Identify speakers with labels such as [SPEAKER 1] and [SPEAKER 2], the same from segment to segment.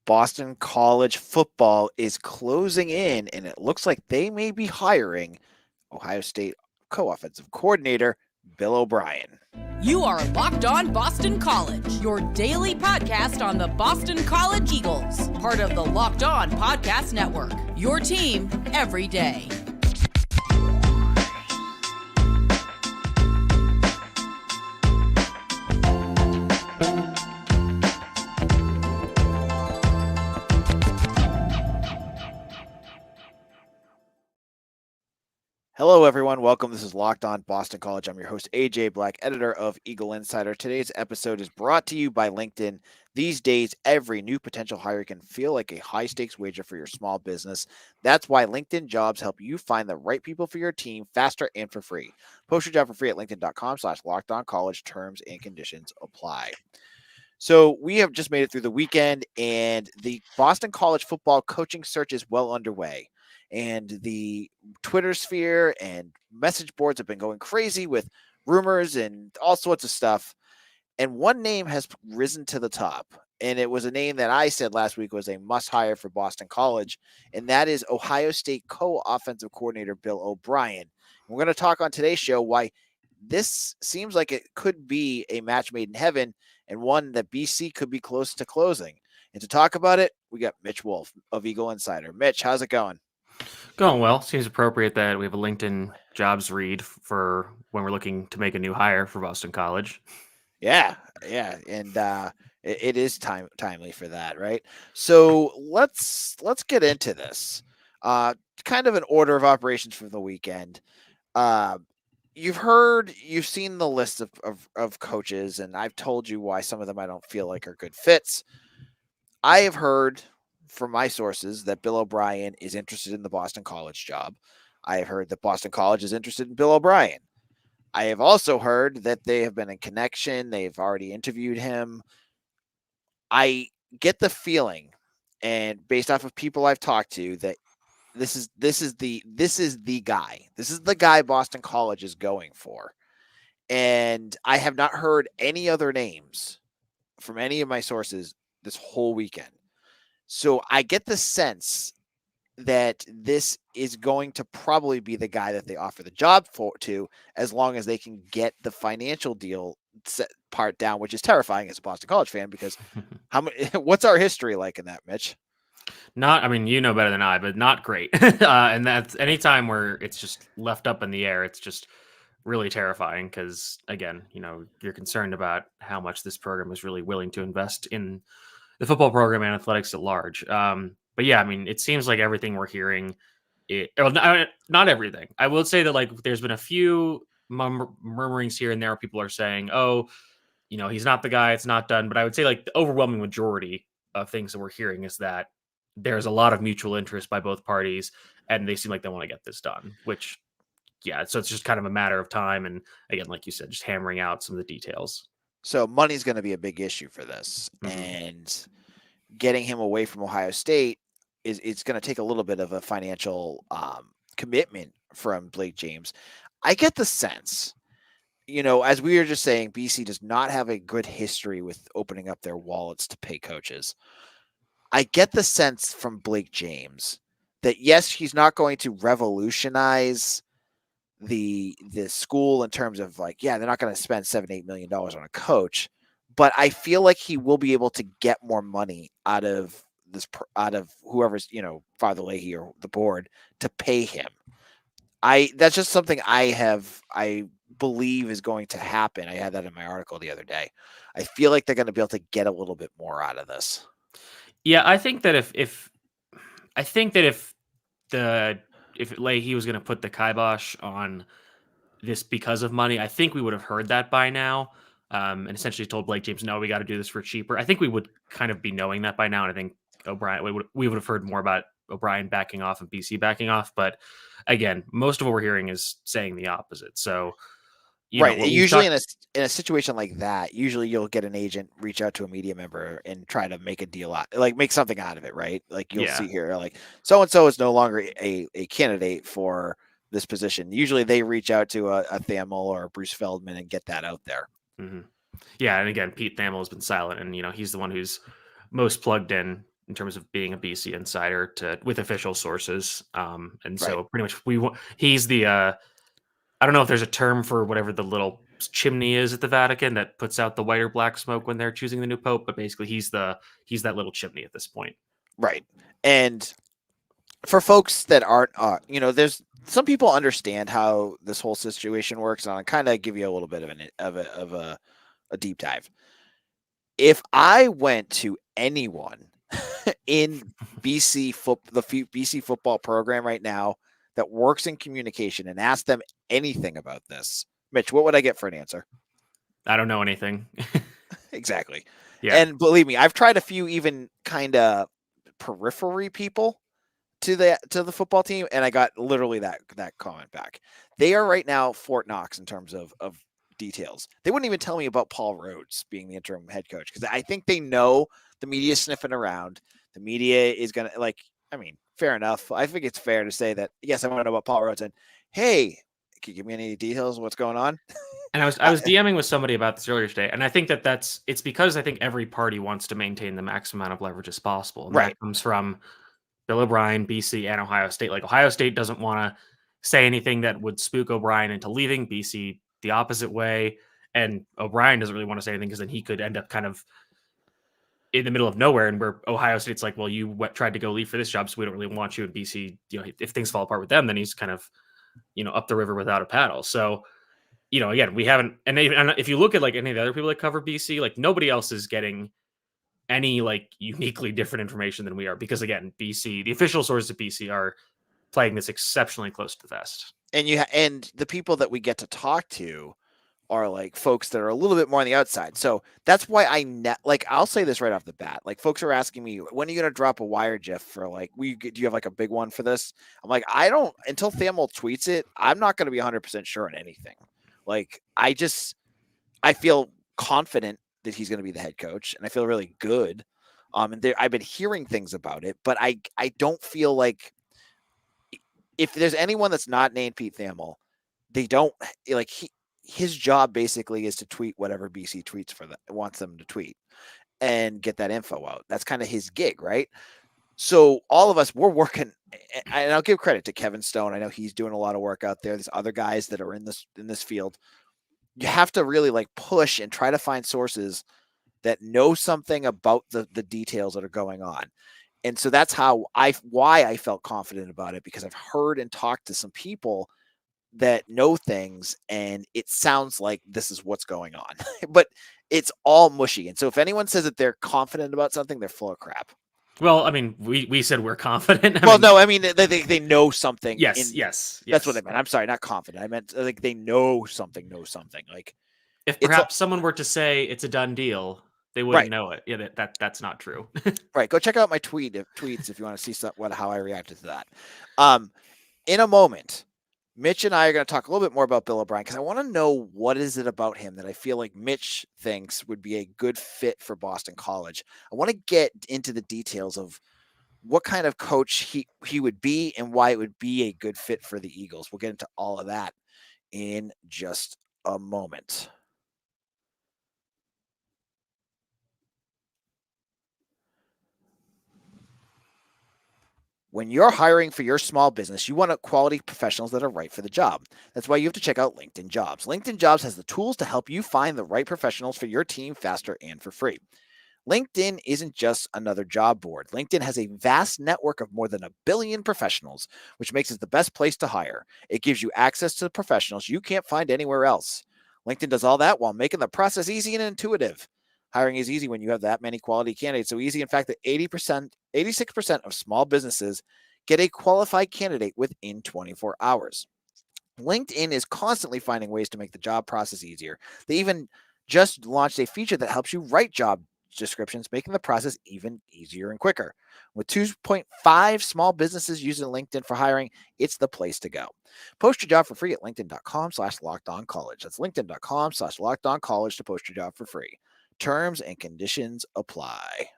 [SPEAKER 1] Boston College football is closing in, and it looks like they may be hiring Ohio State co-offensive coordinator Bill O'Brien.
[SPEAKER 2] You are Locked On Boston College, your daily podcast on the Boston College Eagles, part of the Locked On Podcast Network, your team every day.
[SPEAKER 1] Hello, everyone. Welcome. This is Locked On Boston College. I'm your host, AJ Black, editor of Eagle Insider. Today's episode is brought to you by LinkedIn. These days, every new potential hire can feel like a high-stakes wager for your small business. That's why LinkedIn Jobs help you find the right people for your team faster and for free. Post your job for free at linkedin.com/lockedoncollege. Terms and conditions apply. So we have just made it through the weekend, and the Boston College football coaching search is well underway. And the Twitter sphere and message boards have been going crazy with rumors and all sorts of stuff. And one name has risen to the top. And it was a name that I said last week was a must hire for Boston College. And that is Ohio State co-offensive coordinator Bill O'Brien. We're going to talk on today's show why this seems like it could be a match made in heaven and one that BC could be close to closing. And to talk about it, we got Mitch Wolfe of Eagle Insider. Mitch, how's it going?
[SPEAKER 3] Going well. Seems appropriate that we have a LinkedIn jobs read for when we're looking to make a new hire for Boston College.
[SPEAKER 1] Yeah. And it is timely for that, right? So let's get into this. Kind of an order of operations for the weekend. You've seen the list of coaches, and I've told you why some of them I don't feel like are good fits. I have heard from my sources that Bill O'Brien is interested in the Boston College job. I have heard that Boston College is interested in Bill O'Brien. I have also heard that they have been in connection. They've already interviewed him. I get the feeling, and based off of people I've talked to, that this is the guy. This is the guy Boston College is going for. And I have not heard any other names from any of my sources this whole weekend. So I get the sense that this is going to probably be the guy that they offer the job to, as long as they can get the financial deal part down, which is terrifying as a Boston College fan, because what's our history like in that, Mitch?
[SPEAKER 3] You know better than I, but not great. And that's anytime where it's just left up in the air, it's just really terrifying because, again, you're concerned about how much this program is really willing to invest in the football program and athletics at large. But yeah, it seems like everything we're hearing, not everything. I will say that there's been a few murmurings here and there where people are saying, oh, he's not the guy, it's not done. But I would say the overwhelming majority of things that we're hearing is that there's a lot of mutual interest by both parties and they seem like they want to get this done, which, yeah, so it's just kind of a matter of time. And again, like you said, just hammering out some of the details.
[SPEAKER 1] So money's going to be a big issue for this, and getting him away from Ohio State it's going to take a little bit of a financial commitment from Blake James. I get the sense, as we were just saying, BC does not have a good history with opening up their wallets to pay coaches. I get the sense from Blake James that yes, he's not going to revolutionize the school in terms of they're not going to spend $7-8 million on a coach, but I feel like he will be able to get more money out of whoever's Father Leahy or the board to pay him. That's just something I believe is going to happen. I had that in my article the other day. I feel like they're going to be able to get a little bit more out of this.
[SPEAKER 3] Yeah, I think that if Leahy was going to put the kibosh on this because of money, I think we would have heard that by now, and essentially told Blake James, no, we got to do this for cheaper. I think we would kind of be knowing that by now, and I think O'Brien, we would have heard more about O'Brien backing off and BC backing off. But again, most of what we're hearing is saying the opposite. So,
[SPEAKER 1] usually in a situation like that, usually you'll get an agent reach out to a media member and try to make a deal out, make something out of it, right? You'll see here, so-and-so is no longer a candidate for this position. Usually they reach out to a Thamel or a Bruce Feldman and get that out there.
[SPEAKER 3] Mm-hmm. Yeah. And again, Pete Thamel has been silent, and, he's the one who's most plugged in in terms of being a BC insider with official sources. And so
[SPEAKER 1] Right.
[SPEAKER 3] pretty much he's the I don't know if there's a term for whatever the little chimney is at the Vatican that puts out the white or black smoke when they're choosing the new pope, but basically he's that little chimney at this point.
[SPEAKER 1] Right. And for folks that aren't, there's some people understand how this whole situation works, and I'll kind of give you a little bit of a deep dive. If I went to anyone in BC football program right now that works in communication and asked them anything about this, Mitch, what would I get for an answer?
[SPEAKER 3] I don't know anything.
[SPEAKER 1] Exactly.
[SPEAKER 3] Yeah.
[SPEAKER 1] And believe me, I've tried a few even kind of periphery people to the football team, and I got literally that comment back. They are right now Fort Knox in terms of details. They wouldn't even tell me about Paul Rhodes being the interim head coach because I think they know the media is sniffing around. The media is gonna fair enough. I think it's fair to say that yes, I want to know about Paul Rhodes and hey, can you give me any details of what's going on?
[SPEAKER 3] And I was DMing with somebody about this earlier today, and I think it's because I think every party wants to maintain the maximum amount of leverage as possible, and
[SPEAKER 1] Right.
[SPEAKER 3] that comes from Bill O'Brien, BC, and Ohio State. Like Ohio State doesn't want to say anything that would spook O'Brien into leaving. BC the opposite way, and O'Brien doesn't really want to say anything because then he could end up kind of in the middle of nowhere, and where Ohio State's like, well, you tried to go leave for this job, so we don't really want you. And BC, if things fall apart with them, then he's kind of up the river without a paddle. So again, we haven't, and if you look at like any of the other people that cover BC, like nobody else is getting any like uniquely different information than we are, because again, BC, the official sources of BC are playing this exceptionally close to the vest.
[SPEAKER 1] And the people that we get to talk to are like folks that are a little bit more on the outside. So that's why I'll say this right off the bat. Like folks are asking me, when are you going to drop a wire GIF for like, do you have like a big one for this? I'm like, I don't, until Thamel tweets it, I'm not going to be 100% sure on anything. Like, I feel confident that he's going to be the head coach, and I feel really good. And I've been hearing things about it, but I don't feel like if there's anyone that's not named Pete Thamel, they don't like his job basically is to tweet whatever BC tweets wants them to tweet and get that info out. That's kind of his gig, right? So all of us, we're working, and I'll give credit to Kevin Stone. I know he's doing a lot of work out there. There's other guys that are in this field. You have to really like push and try to find sources that know something about the details that are going on. And so that's why I felt confident about it, because I've heard and talked to some people that know things, and it sounds like this is what's going on, but it's all mushy. And so if anyone says that they're confident about something, they're full of crap.
[SPEAKER 3] Well, I mean, we said we're confident.
[SPEAKER 1] I mean, they know something.
[SPEAKER 3] Yes.
[SPEAKER 1] That's what I meant. I'm sorry, not confident. I meant like they know something. Like
[SPEAKER 3] if perhaps someone were to say it's a done deal, they wouldn't know it. Yeah, that's not true.
[SPEAKER 1] Right. Go check out my tweets if you want to see how I reacted to that. In a moment, Mitch and I are going to talk a little bit more about Bill O'Brien, because I want to know what is it about him that I feel like Mitch thinks would be a good fit for Boston College. I want to get into the details of what kind of coach he would be and why it would be a good fit for the Eagles. We'll get into all of that in just a moment. When you're hiring for your small business, you want quality professionals that are right for the job. That's why you have to check out LinkedIn Jobs. LinkedIn Jobs has the tools to help you find the right professionals for your team faster and for free. LinkedIn isn't just another job board. LinkedIn has a vast network of more than 1 billion professionals, which makes it the best place to hire. It gives you access to professionals you can't find anywhere else. LinkedIn does all that while making the process easy and intuitive. Hiring is easy when you have that many quality candidates. So easy, in fact, that 86% of small businesses get a qualified candidate within 24 hours. LinkedIn is constantly finding ways to make the job process easier. They even just launched a feature that helps you write job descriptions, making the process even easier and quicker. With 2.5 small businesses using LinkedIn for hiring, it's the place to go. Post your job for free at linkedin.com/lockedoncollege. That's linkedin.com/lockedoncollege to post your job for free. Terms and conditions apply.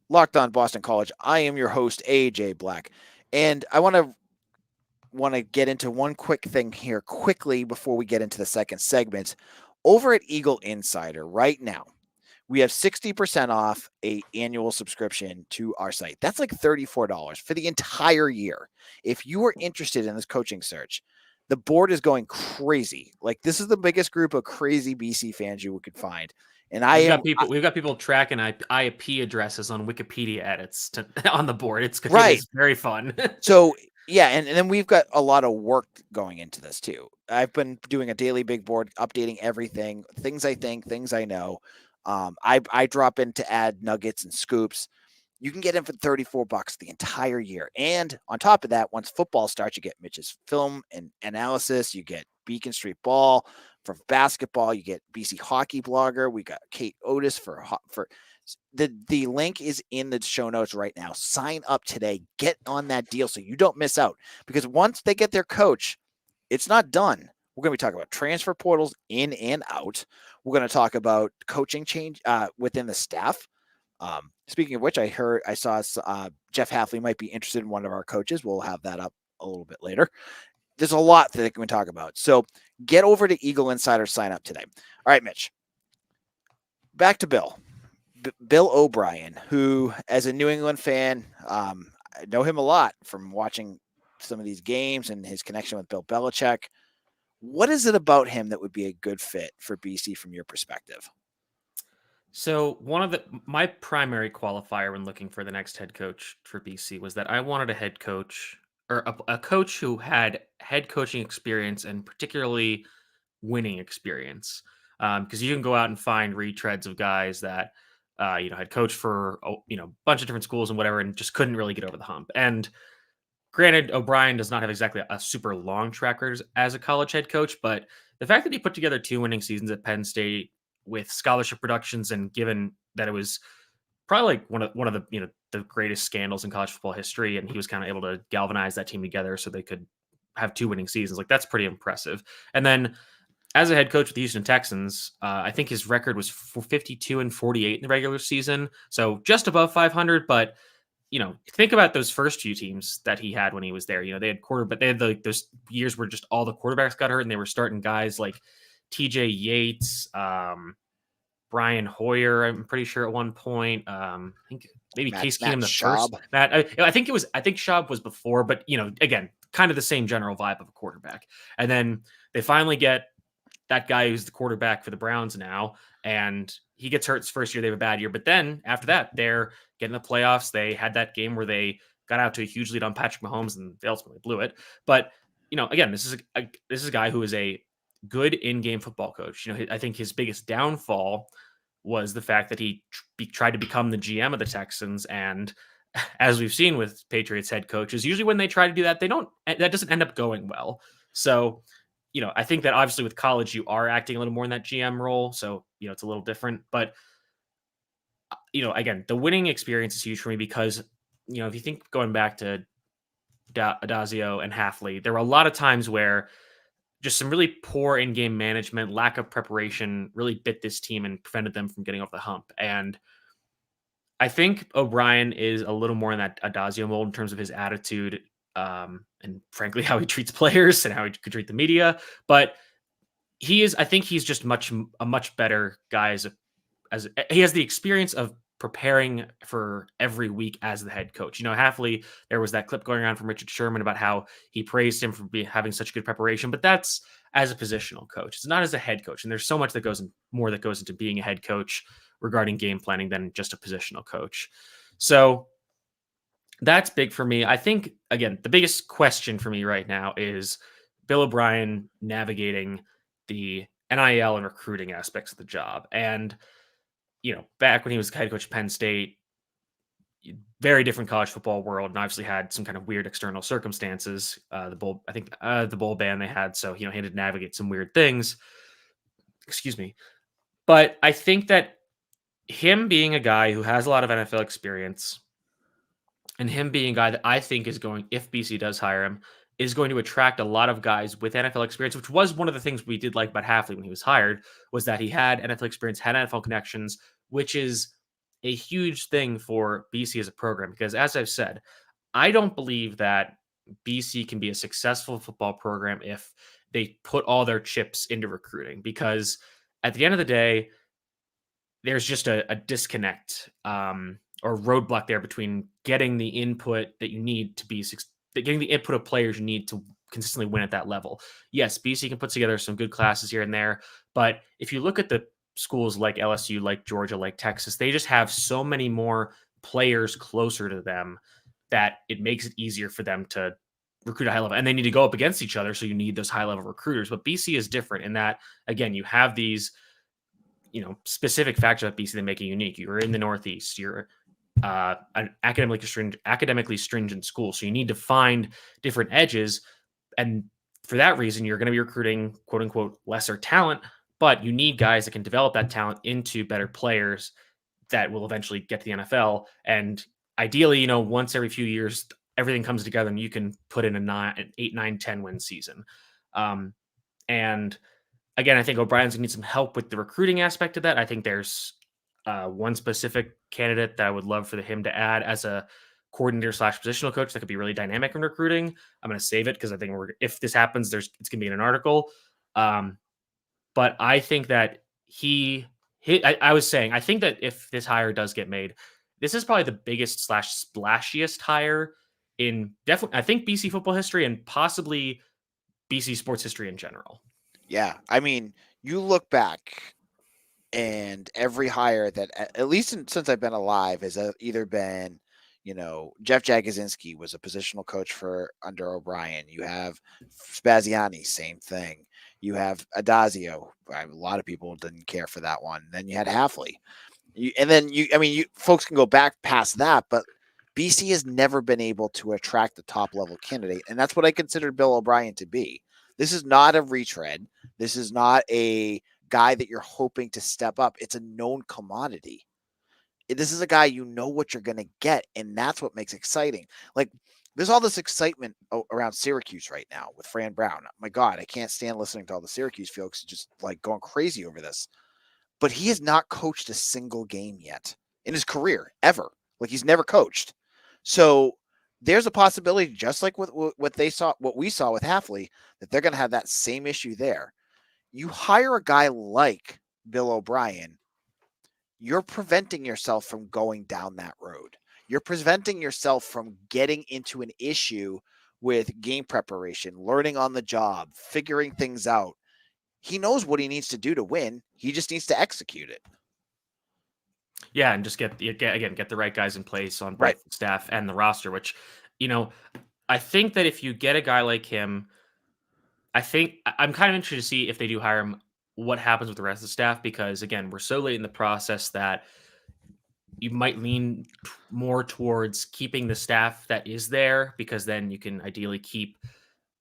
[SPEAKER 1] Locked On Boston College. I am your host, AJ Black, and I want to get into one quick thing here quickly before we get into the second segment. Over at Eagle Insider right now, we have 60% off a annual subscription to our site. That's like $34 for the entire year. If you are interested in this coaching search, the board is going crazy. Like, this is the biggest group of crazy BC fans you could find. And
[SPEAKER 3] We've got people tracking IP addresses on Wikipedia edits on the board. It
[SPEAKER 1] right.
[SPEAKER 3] is very fun.
[SPEAKER 1] So yeah, and then we've got a lot of work going into this too. I've been doing a daily big board, updating everything, things I think, things I know. I drop in to add nuggets and scoops. You can get in for $34 the entire year. And on top of that, once football starts, you get Mitch's film and analysis. You get Beacon Street Ball for basketball. You get BC Hockey Blogger. We got Kate Otis for the link is in the show notes right now. Sign up today. Get on that deal so you don't miss out. Because once they get their coach, it's not done. We're going to be talking about transfer portals in and out. We're going to talk about coaching change within the staff. Speaking of which, I saw Jeff Halfley might be interested in one of our coaches. We'll have that up a little bit later. There's a lot that we can talk about. So get over to Eagle Insider, sign up today. All right, Mitch. Back to Bill. Bill O'Brien, who, as a New England fan, I know him a lot from watching some of these games and his connection with Bill Belichick. What is it about him that would be a good fit for BC from your perspective?
[SPEAKER 3] So my primary qualifier when looking for the next head coach for BC was that I wanted a head coach or a coach who had head coaching experience and particularly winning experience. Because you can go out and find retreads of guys that had coached for a bunch of different schools and whatever, and just couldn't really get over the hump. And granted, O'Brien does not have exactly a super long track record as a college head coach, but the fact that he put together 2 winning seasons at Penn State with scholarship productions, and given that it was probably like one of the the greatest scandals in college football history, and he was kind of able to galvanize that team together so they could have 2 winning seasons, like that's pretty impressive. And then as a head coach with the Houston Texans, I think his record was 52-48 in the regular season, so just above 500. But think about those first few teams that he had when he was there. They had those years where just all the quarterbacks got hurt, and they were starting guys like TJ Yates, Brian Hoyer, I'm pretty sure at one point. I think maybe Case Keenum the
[SPEAKER 1] Schaub.
[SPEAKER 3] first. I think Schaub was before, but again, kind of the same general vibe of a quarterback. And then they finally get that guy who's the quarterback for the Browns now, and he gets hurt his first year. They have a bad year, but then after that, they're getting the playoffs. They had that game where they got out to a huge lead on Patrick Mahomes, and they ultimately blew it. But again, this is a guy who is a good in-game football coach. I think his biggest downfall was the fact that he tried to become the GM of the Texans, and as we've seen with Patriots head coaches, usually when they try to do that, that doesn't end up going well. So I think that obviously with college, you are acting a little more in that GM role. So, it's a little different. But, again, the winning experience is huge for me because, if you think going back to Adazio and Halfley, there were a lot of times where just some really poor in-game management, lack of preparation really bit this team and prevented them from getting off the hump. And I think O'Brien is a little more in that Adazio mold in terms of his attitude, and frankly, how he treats players and how he could treat the media. But I think he's just a much better guy as he has the experience of preparing for every week as the head coach. Halfley, there was that clip going around from Richard Sherman about how he praised him for having such good preparation, but that's as a positional coach. It's not as a head coach. And there's so much that goes into being a head coach regarding game planning than just a positional coach. So that's big for me. I think, again, the biggest question for me right now is Bill O'Brien navigating the NIL and recruiting aspects of the job. And, back when he was head coach of Penn State, very different college football world, and obviously had some kind of weird external circumstances. The bowl ban they had. So, he had to navigate some weird things. Excuse me. But I think that him being a guy who has a lot of NFL experience, and him being a guy that I think is going, if BC does hire him, is going to attract a lot of guys with NFL experience, which was one of the things we did like about Halfley when he was hired, was that he had NFL experience, had NFL connections, which is a huge thing for BC as a program. Because as I've said, I don't believe that BC can be a successful football program if they put all their chips into recruiting. Because at the end of the day, there's just a disconnect or roadblock there between getting the input that you need to be getting the input of players you need to consistently win at that level. Yes, BC can put together some good classes here and there, but if you look at the schools like LSU, like Georgia, like Texas, they just have so many more players closer to them that it makes it easier for them to recruit at high level, and they need to go up against each other. So you need those high level recruiters. But BC is different in that, again, you have these, specific factors that BC that make it unique. You're in the Northeast. You're an academically stringent school, so you need to find different edges, and for that reason, you're going to be recruiting quote unquote lesser talent, but you need guys that can develop that talent into better players that will eventually get to the NFL. And ideally, once every few years, everything comes together and you can put in an 8, 9, 10 win season. And again, I think O'Brien's going to need some help with the recruiting aspect of that. I think there's one specific candidate that I would love for him to add as a coordinator / positional coach that could be really dynamic in recruiting. I'm going to save it because I think if this happens, it's going to be in an article. But I think that I was saying, I think that if this hire does get made, this is probably the biggest / splashiest hire in definitely, I think, BC football history and possibly BC sports history in general.
[SPEAKER 1] Yeah. I mean, you look back and every hire that, at least since I've been alive, has either been, Jeff Jagosinski was a positional coach for under O'Brien. You have Spaziani, same thing. You have Adazio. A lot of people didn't care for that one. Then you had Halfley. You folks can go back past that, but BC has never been able to attract the top level candidate. And that's what I consider Bill O'Brien to be. This is not a retread. This is not a guy that you're hoping to step up. It's a known commodity. This is a guy what you're going to get, and that's what makes exciting. Like, there's all this excitement around Syracuse right now with Fran Brown. My God, I can't stand listening to all the Syracuse folks just like going crazy over this. But he has not coached a single game yet in his career, ever. Like, he's never coached. So there's a possibility, just like with what we saw with Halfley, that they're going to have that same issue there. You hire a guy like Bill O'Brien, you're preventing yourself from going down that road. You're preventing yourself from getting into an issue with game preparation, learning on the job, figuring things out. He knows what he needs to do to win. He just needs to execute it.
[SPEAKER 3] Yeah, and just get the right guys in place on both staff and the roster, which, I think that if you get a guy like him, I think I'm kind of interested to see if they do hire him, what happens with the rest of the staff, because again, we're so late in the process that you might lean more towards keeping the staff that is there, because then you can ideally keep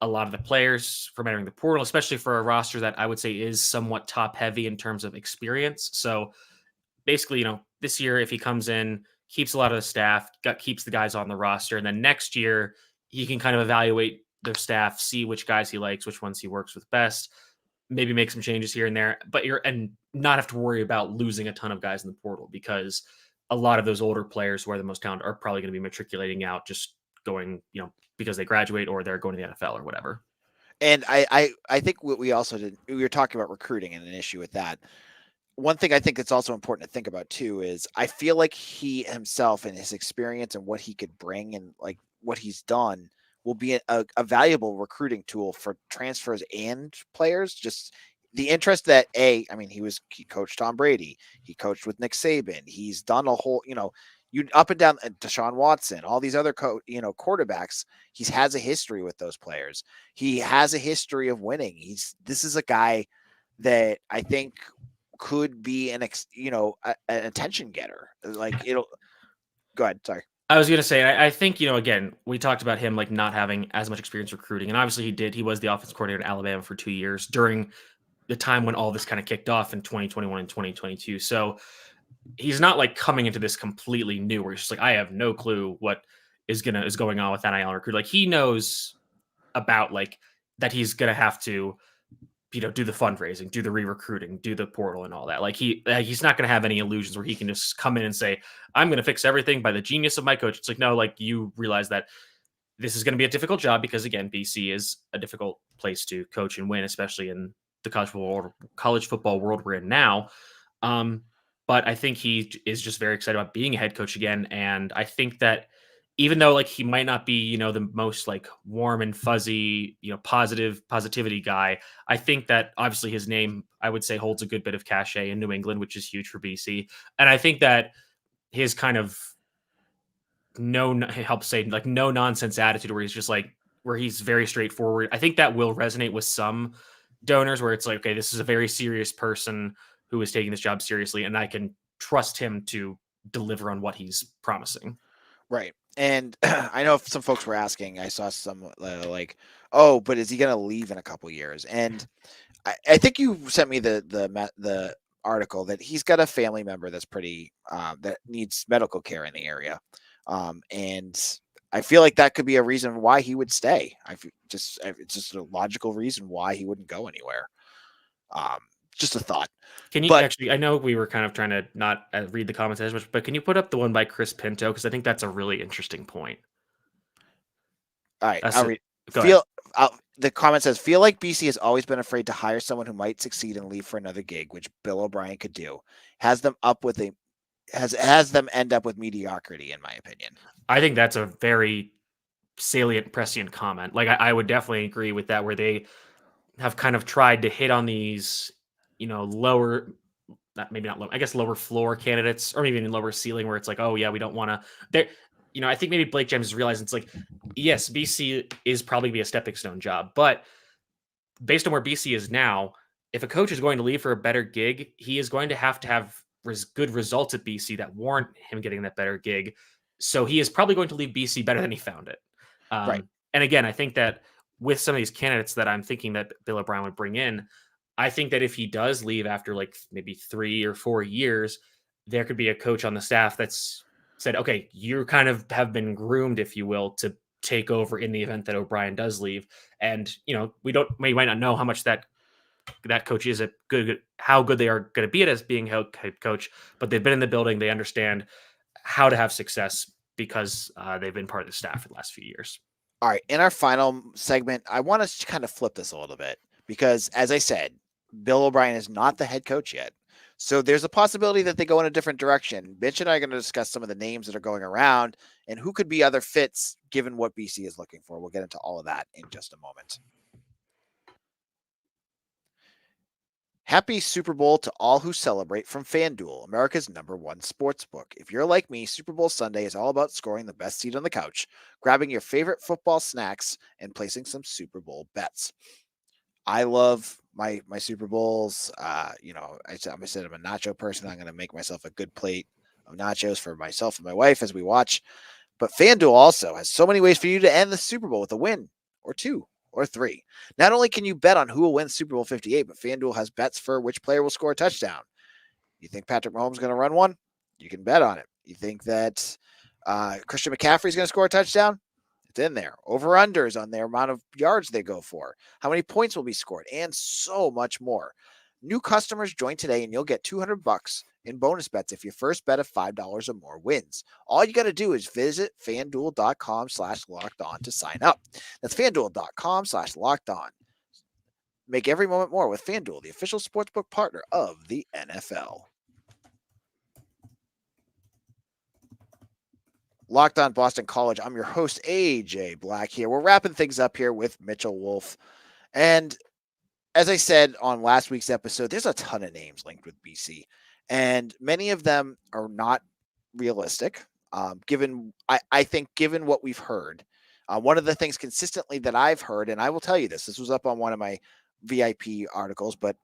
[SPEAKER 3] a lot of the players from entering the portal, especially for a roster that I would say is somewhat top heavy in terms of experience. So basically, this year, if he comes in, keeps a lot of the staff, keeps the guys on the roster, and then next year he can kind of evaluate the staff, see which guys he likes, which ones he works with best, maybe make some changes here and there, and not have to worry about losing a ton of guys in the portal, because a lot of those older players who are the most talented are probably going to be matriculating out, just going, because they graduate or they're going to the NFL or whatever.
[SPEAKER 1] And I think what we also did, we were talking about recruiting and an issue with that. One thing I think it's also important to think about too is I feel like he himself and his experience and what he could bring and like what he's done will be a valuable recruiting tool for transfers and players. Just the interest that he coached Tom Brady, he coached with Nick Saban, he's done a whole, you up and down Deshaun Watson, all these other quarterbacks. He has a history with those players. He has a history of winning. This is a guy that I think could be an attention getter. Like, it'll go ahead. Sorry.
[SPEAKER 3] I was going to say, I think, again, we talked about him like not having as much experience recruiting, and obviously he did. He was the offensive coordinator at Alabama for 2 years during the time when all this kind of kicked off in 2021 and 2022. So he's not like coming into this completely new where he's just like, I have no clue what is going on with NIL recruit. Like, he knows about like that he's going to have to, do the fundraising, do the re-recruiting, do the portal and all that. Like, he's not going to have any illusions where he can just come in and say, I'm going to fix everything by the genius of my coach. It's like, no, like, you realize that this is going to be a difficult job because, again, BC is a difficult place to coach and win, especially in the college football world we're in now. but I think he is just very excited about being a head coach again. And I think that even though like he might not be, the most like warm and fuzzy, positivity guy, I think that obviously his name, I would say, holds a good bit of cachet in New England, which is huge for BC. And I think that his kind of help say like no nonsense attitude where he's just like where he's very straightforward. I think that will resonate with some donors where it's like, okay, this is a very serious person who is taking this job seriously, and I can trust him to deliver on what he's promising.
[SPEAKER 1] Right. And I know some folks were asking, I saw some like, oh, but is he going to leave in a couple years? And I think you sent me the article that he's got a family member that's pretty that needs medical care in the area, and I feel like that could be a reason why he would stay. It's just a logical reason why he wouldn't go anywhere. Just a thought.
[SPEAKER 3] Can you actually? I know we were kind of trying to not read the comments as much, but can you put up the one by Chris Pinto, because I think that's a really interesting point.
[SPEAKER 1] All right, I'll read. The comment says, feel like BC has always been afraid to hire someone who might succeed and leave for another gig, which Bill O'Brien could do. Has them end up with mediocrity, in my opinion.
[SPEAKER 3] I think that's a very salient, prescient comment. Like I would definitely agree with that, where they have kind of tried to hit on these, lower, maybe not low, I guess lower floor candidates, or maybe even lower ceiling, where it's like, oh yeah, we don't want to. There, I think maybe Blake James is realizing it's like, yes, BC is probably be a stepping stone job, but based on where BC is now, if a coach is going to leave for a better gig, he is going to have good results at BC that warrant him getting that better gig. So he is probably going to leave BC better than he found it.
[SPEAKER 1] Right.
[SPEAKER 3] And again, I think that with some of these candidates that I'm thinking that Bill O'Brien would bring in, I think that if he does leave after like maybe 3 or 4 years, there could be a coach on the staff that's said, okay, you kind of have been groomed, if you will, to take over in the event that O'Brien does leave. And, we might not know how much that coach is how good they are going to be at as being head coach, but they've been in the building. They understand how to have success because they've been part of the staff for the last few years.
[SPEAKER 1] All right. In our final segment, I want us to kind of flip this a little bit because, as I said, Bill O'Brien is not the head coach yet. So there's a possibility that they go in a different direction. Mitch and I are going to discuss some of the names that are going around and who could be other fits given what BC is looking for. We'll get into all of that in just a moment. Happy Super Bowl to all who celebrate from FanDuel, America's #1 sportsbook. If you're like me, Super Bowl Sunday is all about scoring the best seat on the couch, grabbing your favorite football snacks, and placing some Super Bowl bets. I love my Super Bowls. I said I'm a nacho person. I'm going to make myself a good plate of nachos for myself and my wife as we watch. But FanDuel also has so many ways for you to end the Super Bowl with a win or 2 or 3. Not only can you bet on who will win Super Bowl 58, but FanDuel has bets for which player will score a touchdown. You think Patrick Mahomes is going to run one? You can bet on it. You think that Christian McCaffrey is going to score a touchdown? It's in there. Over-unders on their amount of yards they go for. How many points will be scored? And so much more. New customers join today and you'll get $200 in bonus bets if your first bet of $5 or more wins. All you got to do is visit FanDuel.com/lockedon to sign up. That's FanDuel.com/lockedon. Make every moment more with FanDuel, the official sportsbook partner of the NFL. Locked On Boston College. I'm your host, AJ Black here. We're wrapping things up here with Mitchell Wolfe. And as I said on last week's episode, there's a ton of names linked with BC. And many of them are not realistic, given what we've heard. One of the things consistently that I've heard, and I will tell you this was up on one of my VIP articles, but,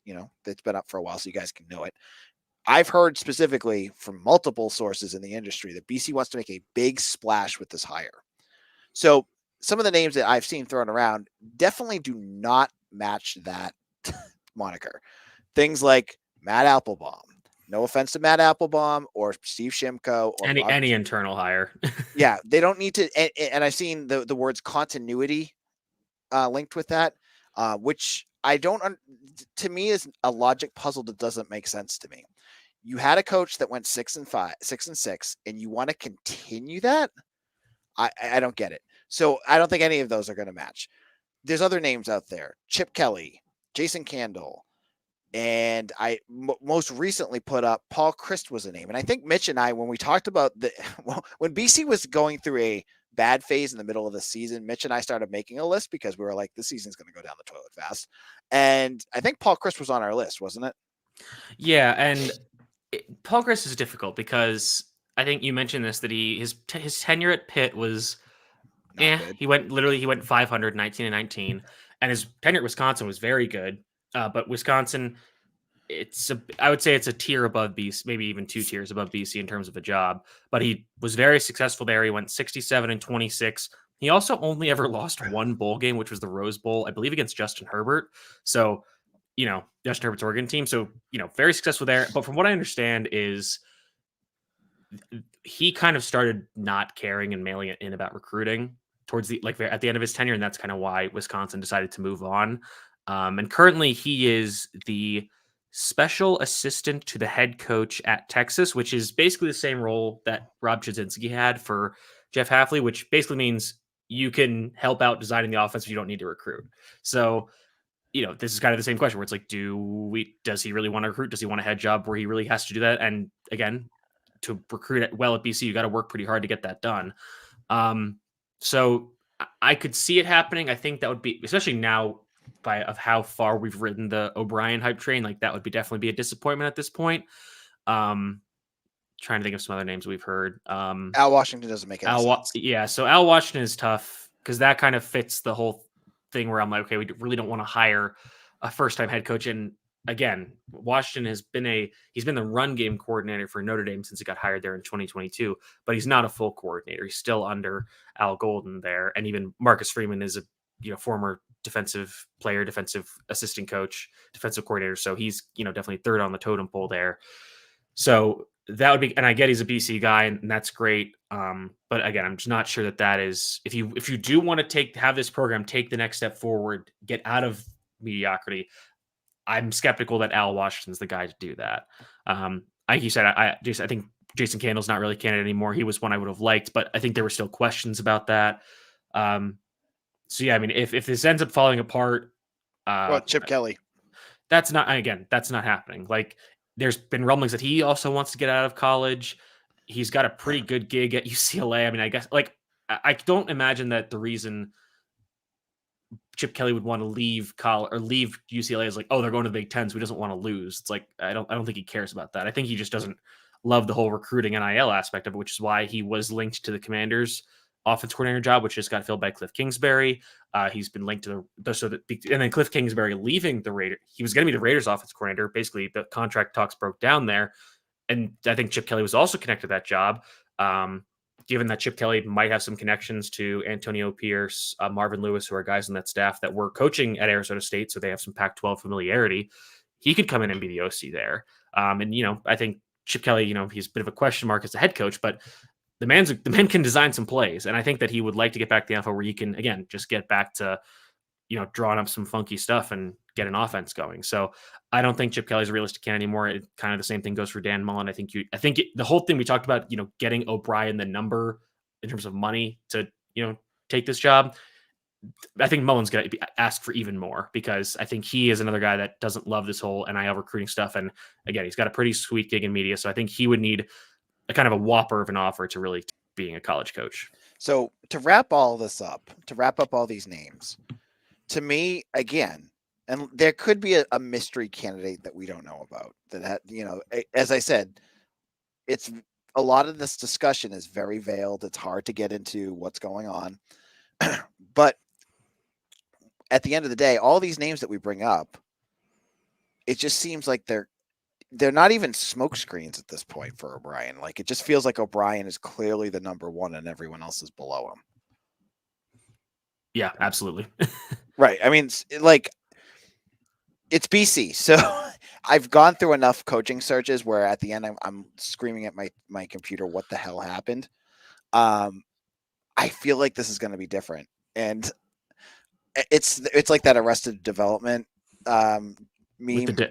[SPEAKER 1] it's been up for a while, so you guys can know it. I've heard specifically from multiple sources in the industry that BC wants to make a big splash with this hire. So some of the names that I've seen thrown around definitely do not match that moniker. Things like Matt Applebaum. No offense to Matt Applebaum or Steve Shimko or
[SPEAKER 3] any internal hire.
[SPEAKER 1] Yeah, they don't need to. And I've seen the words continuity linked with that, which I don't. To me, is a logic puzzle that doesn't make sense to me. You had a coach that went 6-6, and you want to continue that. I don't get it. So I don't think any of those are going to match. There's other names out there: Chip Kelly, Jason Candle, And I most recently put up Paul Christ was a name. And I think Mitch and I, when we talked about when BC was going through a bad phase in the middle of the season, Mitch and I started making a list because we were like, this season's going to go down the toilet fast. And I think Paul Christ was on our list, wasn't it?
[SPEAKER 3] Yeah, and Paul Christ is difficult because I think you mentioned this, that his tenure at Pitt was
[SPEAKER 1] Good.
[SPEAKER 3] He went 500, 19 and 19, and his tenure at Wisconsin was very good. But Wisconsin, I would say it's a tier above BC, maybe even 2 tiers above BC in terms of a job. But he was very successful there. He went 67 and 26. He also only ever lost one bowl game, which was the Rose Bowl, I believe, against Justin Herbert. So, Justin Herbert's Oregon team. So, very successful there. But from what I understand is he kind of started not caring and mailing it in about recruiting towards at the end of his tenure, and that's kind of why Wisconsin decided to move on. And currently, he is the special assistant to the head coach at Texas, which is basically the same role that Rob Chudzinski had for Jeff Hafley, which basically means you can help out designing the offense, but you don't need to recruit. So, this is kind of the same question where it's like, does he really want to recruit? Does he want a head job where he really has to do that? And again, to recruit well at BC, you got to work pretty hard to get that done. So I could see it happening. I think that would be, especially now of how far we've ridden the O'Brien hype train, like that would definitely be a disappointment at this point. Trying to think of some other names we've heard.
[SPEAKER 1] Al Washington doesn't make any sense.
[SPEAKER 3] Yeah, so Al Washington is tough because that kind of fits the whole thing where I'm like, okay, we really don't want to hire a first-time head coach. And again, Washington he's been the run game coordinator for Notre Dame since he got hired there in 2022, but he's not a full coordinator. He's still under Al Golden there. And even Marcus Freeman is a former defensive player, defensive assistant coach, defensive coordinator. So he's, definitely third on the totem pole there. So that would be, and I get he's a BC guy and that's great. But again, I'm just not sure that is, if you do want to have this program take the next step forward, get out of mediocrity, I'm skeptical that Al Washington's the guy to do that. Like you said, I think Jason Candle's not really a candidate anymore. He was one I would have liked, but I think there were still questions about that. So yeah, I mean, if this ends up falling apart,
[SPEAKER 1] Chip Kelly,
[SPEAKER 3] that's not happening. Like, there's been rumblings that he also wants to get out of college. He's got a pretty good gig at UCLA. I mean, I guess, like, I don't imagine that the reason Chip Kelly would want to leave college or leave UCLA is like, oh, they're going to the Big Ten, so he doesn't want to lose. It's like, I don't think he cares about that. I think he just doesn't love the whole recruiting NIL aspect of it, which is why he was linked to the Commanders' offense coordinator job, which just got filled by Cliff and then Cliff Kingsbury leaving the Raiders. He was going to be the Raiders' offense coordinator. Basically, the contract talks broke down there, and I think Chip Kelly was also connected to that job. Given that Chip Kelly might have some connections to Antonio Pierce, Marvin Lewis, who are guys on that staff that were coaching at Arizona State, so they have some Pac-12 familiarity, he could come in and be the OC there. And I think Chip Kelly, he's a bit of a question mark as the head coach, but the man can design some plays, and I think that he would like to get back to the NFL where he can, again, just get back to drawing up some funky stuff and get an offense going. So I don't think Chip Kelly's a realistic candidate anymore. Kind of the same thing goes for Dan Mullen. I think the whole thing we talked about, getting O'Brien the number in terms of money to, take this job. I think Mullen's going to ask for even more because I think he is another guy that doesn't love this whole NIL recruiting stuff. And again, he's got a pretty sweet gig in media. So I think he would need a kind of a whopper of an offer to really being a college coach.
[SPEAKER 1] So to wrap all this up, to wrap up all these names, to me, again, and there could be a mystery candidate that we don't know about that, as I said, it's a lot of this discussion is very veiled. It's hard to get into what's going on. But at the end of the day, all these names that we bring up, it just seems like they're not even smoke screens at this point for O'Brien. Like, it just feels like O'Brien is clearly the number one and everyone else is below him.
[SPEAKER 3] Yeah, absolutely.
[SPEAKER 1] Right. I mean, like, it's BC. So I've gone through enough coaching searches where at the end I'm screaming at my computer, what the hell happened? I feel like this is going to be different. And it's like that Arrested Development meme.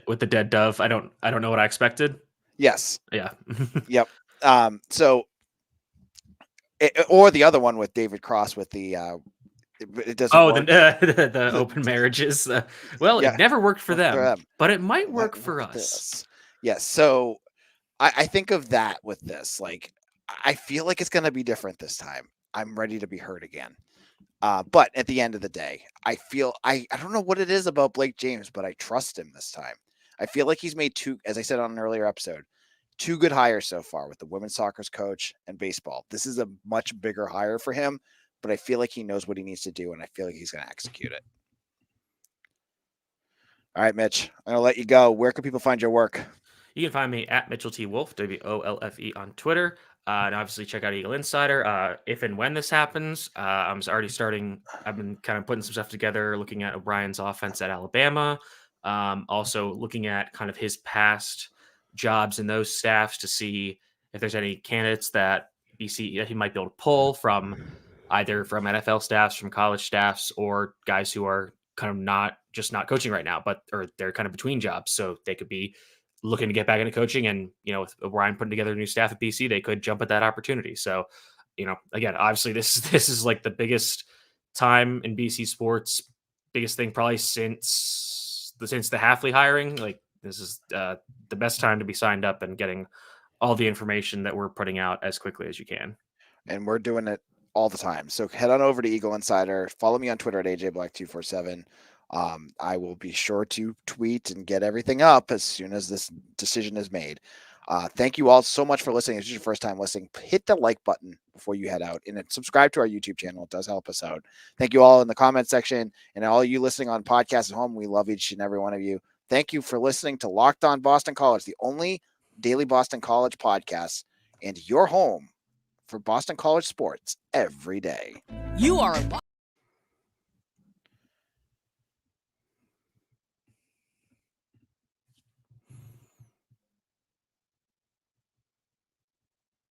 [SPEAKER 3] With the dead dove. I don't know what I expected.
[SPEAKER 1] Yes.
[SPEAKER 3] Yeah.
[SPEAKER 1] Yep. Or the other one with David Cross with the it doesn't
[SPEAKER 3] Oh,
[SPEAKER 1] work.
[SPEAKER 3] the open marriages. Well, it
[SPEAKER 1] Yeah,
[SPEAKER 3] never worked for
[SPEAKER 1] work for
[SPEAKER 3] them,
[SPEAKER 1] them.
[SPEAKER 3] but it might
[SPEAKER 1] It
[SPEAKER 3] work
[SPEAKER 1] might
[SPEAKER 3] for
[SPEAKER 1] work
[SPEAKER 3] us.
[SPEAKER 1] this. Yes. So I think of that with this. Like, I feel like it's going to be different this time. I'm ready to be hurt again. But at the end of the day, I feel I don't know what it is about Blake James, but I trust him this time. I feel like he's made two, as I said on an earlier episode, two good hires so far with the women's soccer's coach and baseball. This is a much bigger hire for him, but I feel like he knows what he needs to do, and I feel like he's going to execute it. All right, Mitch, I'm going to let you go. Where can people find your work?
[SPEAKER 3] You can find me at Mitchell T. Wolfe, WOLFE on Twitter. And obviously check out Eagle Insider. If and when this happens, I'm already starting. I've been kind of putting some stuff together, looking at O'Brien's offense at Alabama. Also looking at kind of his past jobs in those staffs to see if there's any candidates that BC that he might be able to pull from either from NFL staffs, from college staffs, or guys who are kind of not coaching right now, but or they're kind of between jobs, so they could be looking to get back into coaching. And with O'Brien putting together a new staff at BC, they could jump at that opportunity. So, again, obviously this is like the biggest time in BC sports, biggest thing probably since the Hafley hiring. Like, this is the best time to be signed up and getting all the information that we're putting out as quickly as you can.
[SPEAKER 1] And we're doing it all the time. So head on over to Eagle Insider. Follow me on Twitter at AJBlack247. I will be sure to tweet and get everything up as soon as this decision is made. Thank you all so much for listening. If this is your first time listening, hit the like button before you head out, and then subscribe to our YouTube channel. It does help us out. Thank you all in the comment section, and all you listening on podcasts at home. We love each and every one of you. Thank you for listening to Locked On Boston College, the only daily Boston College podcast, and your home for Boston College sports every day.
[SPEAKER 2] You are